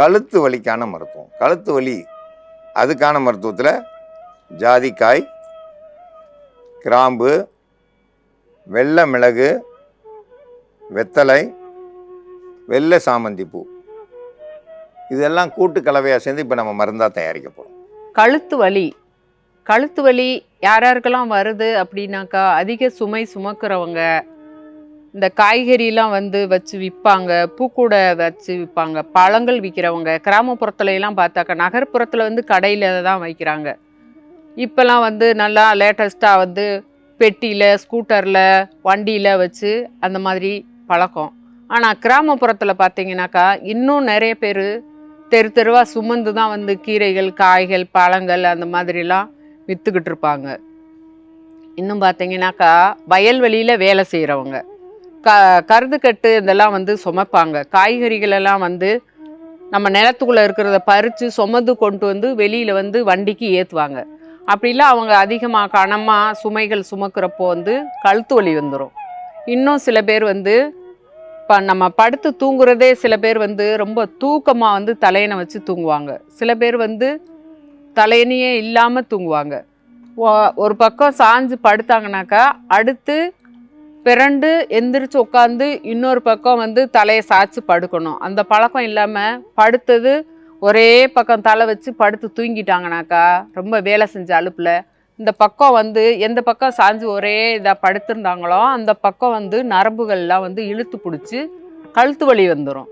கழுத்து வலிக்கான மருத்துவம். கழுத்து வலி அதுக்கான மருத்துவத்தில் ஜாதிக்காய், கிராம்பு, வெள்ளை மிளகு, வெத்தலை, வெள்ளை சாமந்தி பூ, இதெல்லாம் கூட்டு கலவையாக சேர்ந்து இப்போ நம்ம மருந்தாக தயாரிக்க போகிறோம். கழுத்து வலி யாராருக்கெல்லாம் வருது அப்படின்னாக்கா, அதிக சுமை சுமக்கிறவங்க, இந்த காய்கறிலாம் வச்சு விற்பாங்க, பூக்கூடை வச்சு விற்பாங்க, பழங்கள் விற்கிறவங்க, கிராமப்புறத்துலலாம் பார்த்தாக்கா, நகர்ப்புறத்தில் கடையில் தான் வைக்கிறாங்க. இப்போல்லாம் நல்லா லேட்டஸ்ட்டாக பெட்டியில், ஸ்கூட்டரில், வண்டியில் வச்சு அந்த மாதிரி பழக்கம். ஆனால் கிராமப்புறத்தில் பார்த்தீங்கன்னாக்கா இன்னும் நிறைய பேர் தெருவாக சுமந்து தான் கீரைகள், காய்கள், பழங்கள் அந்த மாதிரிலாம் விற்றுக்கிட்டு இருப்பாங்க. இன்னும் பார்த்தீங்கன்னாக்கா வயல்வெளியில் வேலை செய்கிறவங்க கருதுக்கட்டு இதெல்லாம் சுமைப்பாங்க. காய்கறிகளெல்லாம் நம்ம நிலத்துக்குள்ளே இருக்கிறத பறித்து சுமந்து கொண்டு வெளியில் வண்டிக்கு ஏற்றுவாங்க. அப்படிலாம் அவங்க அதிகமாக கனமாக சுமைகள் சுமக்கிறப்போ கழுத்து வலி வந்துடும். இன்னும் சில பேர் இப்போ நம்ம படுத்து தூங்குறதே சில பேர் ரொம்ப தூக்கமாக தலையணை வச்சு தூங்குவாங்க. சில பேர் தலையணையே இல்லாமல் தூங்குவாங்க. ஒரு பக்கம் சாஞ்சு படுத்தாங்கனாக்கா அடுத்து பிறண்டு எந்திரிச்சு உட்காந்து இன்னொரு பக்கம் தலையை சாய்ச்சி படுக்கணும். அந்த பழக்கம் இல்லாமல் படுத்தது ஒரே பக்கம் தலை வச்சு படுத்து தூங்கிட்டாங்கனாக்கா ரொம்ப வேலை செஞ்ச அலுப்பில் இந்த பக்கம் எந்த பக்கம் சாஞ்சு ஒரே இதாக படுத்திருந்தாங்களோ அந்த பக்கம் நரம்புகள்லாம் இழுத்து பிடிச்சி கழுத்து வலி வந்துடும்.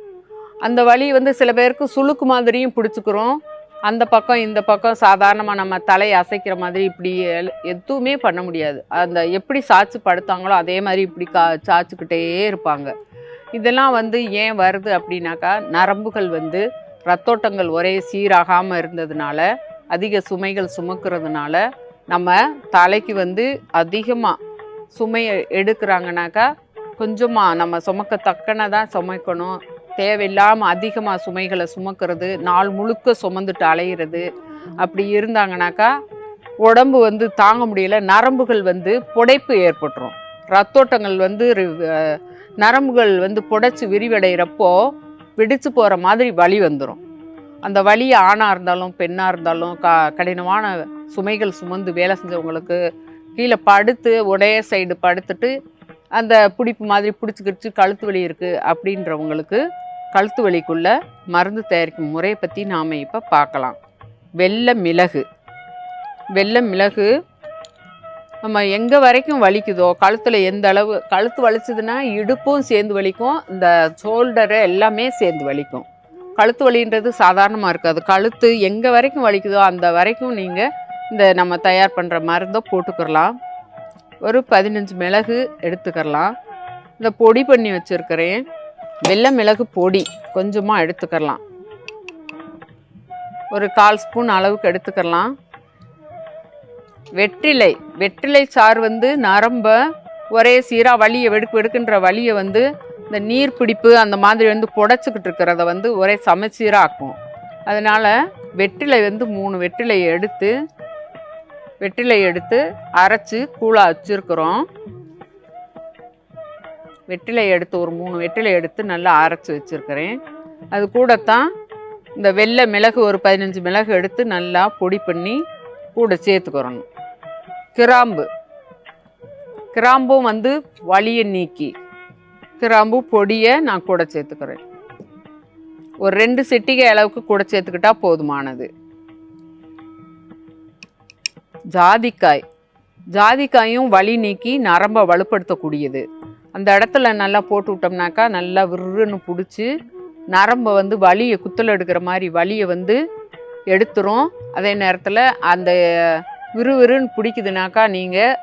அந்த வலி சில பேருக்கு சுளுக்கு மாதிரியும் பிடிச்சிக்கிறோம். அந்த பக்கம் இந்த பக்கம் சாதாரணமாக நம்ம தலையை அசைக்கிற மாதிரி இப்படி எதுவுமே பண்ண முடியாது. அந்த எப்படி சாய்ச்சி படுத்தாங்களோ அதே மாதிரி இப்படி சாய்ச்சிக்கிட்டே இருப்பாங்க. இதெல்லாம் ஏன் வருது அப்படின்னாக்கா, நரம்புகள் ரத்தோட்டங்கள் ஒரே சீராகாமல் இருந்ததுனால, அதிக சுமைகள் சுமக்கிறதுனால நம்ம தலைக்கு அதிகமாக சுமையை எடுக்கிறாங்கனாக்கா, கொஞ்சமாக நம்ம சுமக்கத்தக்கன தான் சுமைக்கணும். தேவையில்லாமல் அதிகமாக சுமைகளை சுமக்கிறது, நாள் முழுக்க சுமந்துட்டு அலையிறது, அப்படி இருந்தாங்கனாக்கா உடம்பு தாங்க முடியல. நரம்புகள் புடைப்பு ஏற்பட்டுரும். ரத்தோட்டங்கள் நரம்புகள் புடைச்சி விரிவடைகிறப்போ வெடிச்சு போகிற மாதிரி வலி வந்துடும். அந்த வலி ஆணாக இருந்தாலும் பெண்ணாக இருந்தாலும் கடினமான சுமைகள் சுமந்து வேலை செஞ்சவங்களுக்கு கீழே படுத்து ஒரே சைடு படுத்துட்டு அந்த பிடிப்பு மாதிரி பிடிச்சிக்கிடுச்சு கழுத்து வலி இருக்குது அப்படின்றவங்களுக்கு கழுத்து வலிக்குள்ள மருந்து தயாரிக்கும் முறையை பற்றி நாம் இப்போ பார்க்கலாம். வெள்ளை மிளகு நம்ம எங்கே வரைக்கும் வலிக்குதோ, கழுத்தில் எந்த அளவு கழுத்து வலிச்சதுன்னா இடுப்பும் சேர்ந்து வலிக்கும், இந்த ஷோல்டரு எல்லாமே சேர்ந்து வலிக்கும். கழுத்து வலின்றது சாதாரணமாக இருக்காது. கழுத்து எங்கே வரைக்கும் வலிக்குதோ அந்த வரைக்கும் நீங்கள் இந்த நம்ம தயார் பண்ணுற மருந்தை போட்டுக்கிறலாம். ஒரு 15 மிளகு எடுத்துக்கிறலாம். இந்த பொடி பண்ணி வச்சுருக்கிறேன். வெள்ளை மிளகு பொடி கொஞ்சமாக எடுத்துக்கிறலாம். ஒரு 1/4 ஸ்பூன் அளவுக்கு எடுத்துக்கிறலாம். வெற்றிலை சாறு நரம்ப ஒரே சீராக வலியை வெடுக்குன்ற வலியை இந்த நீர் பிடிப்பு அந்த மாதிரி புடைச்சிக்கிட்டு இருக்கிறத ஒரே சமச்சீராக ஆக்கும். அதனால் வெற்றிலை 3 வெற்றிலை எடுத்து அரைச்சி கூழாக வச்சுருக்குறோம். வெற்றிலை எடுத்து ஒரு 3 வெற்றிலை எடுத்து நல்லா அரைச்சி வச்சுருக்கிறேன். அது கூடத்தான் இந்த வெள்ளை மிளகு ஒரு 15 மிளகு எடுத்து நல்லா பொடி பண்ணி கூட சேர்த்துக்கிறணும். கிராம்பும் வலியை நீக்கி கிராம்பு பொடியை நான் கூட சேர்த்துக்கிறேன். ஒரு 2 சிட்டிகை அளவுக்கு கூட சேர்த்துக்கிட்டா போதுமானது. ஜாதிக்காயும் வலி நீக்கி நரம்பை வலுப்படுத்தக்கூடியது. அந்த இடத்துல நல்லா போட்டு விட்டோம்னாக்கா நல்லா விருன்னு பிடிச்சி நரம்பை வலியை குத்தல் எடுக்கிற மாதிரி வலியை எடுத்துரும். அதே நேரத்தில் அந்த விறுவிறுன்னு பிடிக்குதுனாக்கா நீங்கள்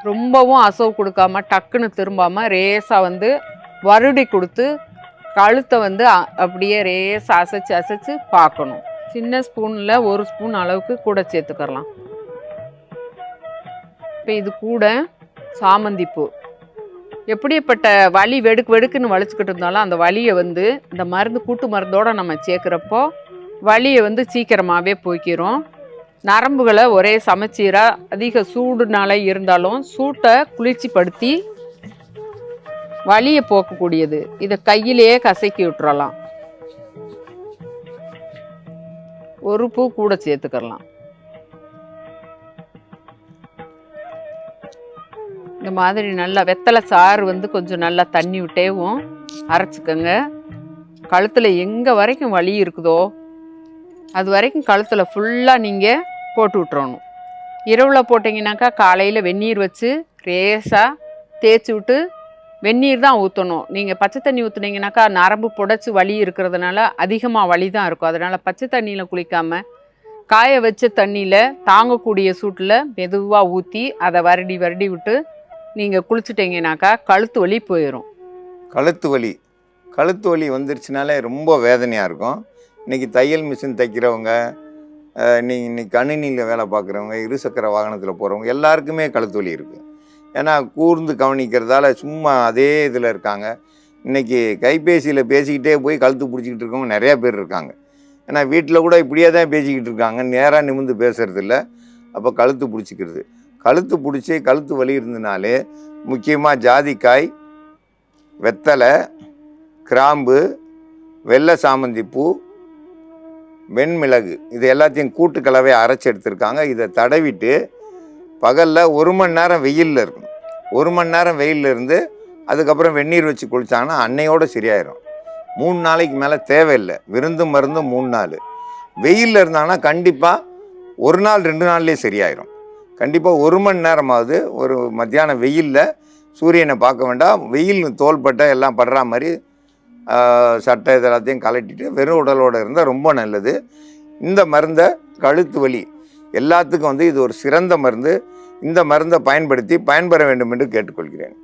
ரொம்பவும் அசைவு கொடுக்காம டக்குன்னு திரும்பாமல் ரேஸாக வருடி கொடுத்து கழுத்தை அப்படியே ரேஸாக அசைச்சு பார்க்கணும். சின்ன ஸ்பூனில் 1 ஸ்பூன் அளவுக்கு கூட சேர்த்துக்கலாம். இப்போ இது கூட சாமந்திப்பூ. எப்படிப்பட்ட வலி வெடுக்குன்னு வலிச்சுக்கிட்டு இருந்தாலும் அந்த வலியை இந்த மருந்து கூட்டு மருந்தோடு நம்ம சேர்க்குறப்போ வலியை சீக்கிரமாகவே போய்க்கிறோம். நரம்புகளை ஒரே சமச்சீராக அதிக சூடுனால இருந்தாலும் சூட்டை குளிர்ச்சிப்படுத்தி வலியை போக்கக்கூடியது. இதை கையிலேயே கசக்கி விட்டுறலாம். ஒரு பூ கூட சேர்த்துக்கலாம். இந்த மாதிரி நல்லா வெத்தலை சாறு வந்து கொஞ்சம் நல்லா தண்ணி விட்டேவும் அரைச்சிக்கோங்க. கழுத்தில் எங்கே வரைக்கும் வலி இருக்குதோ அது வரைக்கும் கழுத்தில் ஃபுல்லாக நீங்கள் போட்டு விட்டுறணும். இரவில் போட்டிங்கனாக்கா காலையில் வெந்நீர் வச்சு லேசாக தேய்ச்சி விட்டு வெந்நீர் தான் ஊற்றணும். நீங்கள் பச்சை தண்ணி ஊற்றுனீங்கனாக்கா நரம்பு புடைச்சி வலி இருக்கிறதுனால அதிகமாக வலி தான் இருக்கும். அதனால் பச்சை தண்ணியில் குளிக்காமல் காய வச்ச தண்ணியில் தாங்கக்கூடிய சூட்டில் மெதுவாக ஊற்றி அதை வருடி வருடி விட்டு நீங்கள் குளிச்சுட்டிங்கனாக்கா கழுத்து வலி போயிடும். கழுத்து வலி வந்துருச்சுனாலே ரொம்ப வேதனையாக இருக்கும். இன்றைக்கி தையல் மிஷின் தைக்கிறவங்க, இன்னைக்கு கணினியில் வேலை பார்க்குறவங்க, இருசக்கர வாகனத்தில் போகிறவங்க எல்லாருக்குமே கழுத்து வலி இருக்குது. ஏன்னா கூர்ந்து கவனிக்கிறதால சும்மா அதே இதில் இருக்காங்க. இன்றைக்கி கைபேசியில் பேசிக்கிட்டே போய் கழுத்து பிடிச்சிக்கிட்டு இருக்கவங்க நிறையா பேர் இருக்காங்க. ஏன்னா வீட்டில் கூட இப்படியே தான் பேசிக்கிட்டு இருக்காங்க, நேராக நிமிர்ந்து பேசுகிறதில்ல. அப்போ கழுத்து பிடிச்சிக்கிறது, கழுத்து பிடிச்சி கழுத்து வலி இருந்தனாலே முக்கியமாக ஜாதிக்காய், வெத்தலை, கிராம்பு, வெள்ளை சாமந்தி பூ, வெண்மிளகு இது எல்லாத்தையும் கூட்டு கலவையை அரைச்சி எடுத்துருக்காங்க. இதை தடவிட்டு பகலில் 1 மணி நேரம் வெயிலில் இருக்கணும். 1 மணி நேரம் வெயிலில் இருந்து அதுக்கப்புறம் வெந்நீர் வச்சு குளித்தாங்கன்னா அன்னையோடு சரியாயிடும். 3 நாளைக்கு மேலே தேவையில்லை. விருந்து மருந்து 3 நாள். வெயிலில் இருந்தாங்கன்னா கண்டிப்பாக 1 நாள் 2 நாள்லேயே சரியாயிடும். கண்டிப்பாக 1 மணி நேரமாவது ஒரு மத்தியானம் வெயிலில் சூரியனை பார்க்க வேண்டாம். வெயில் தோள்பட்டை எல்லாம் படுற மாதிரி சட்டை இதெல்லாத்தையும் கலட்டிட்டு வெறும் உடலோடு இருந்தால் ரொம்ப நல்லது. இந்த மருந்தை கழுத்து வலி எல்லாத்துக்கும் இது ஒரு சிறந்த மருந்து. இந்த மருந்தை பயன்படுத்தி பயன்பெற வேண்டும் என்று கேட்டுக்கொள்கிறேன்.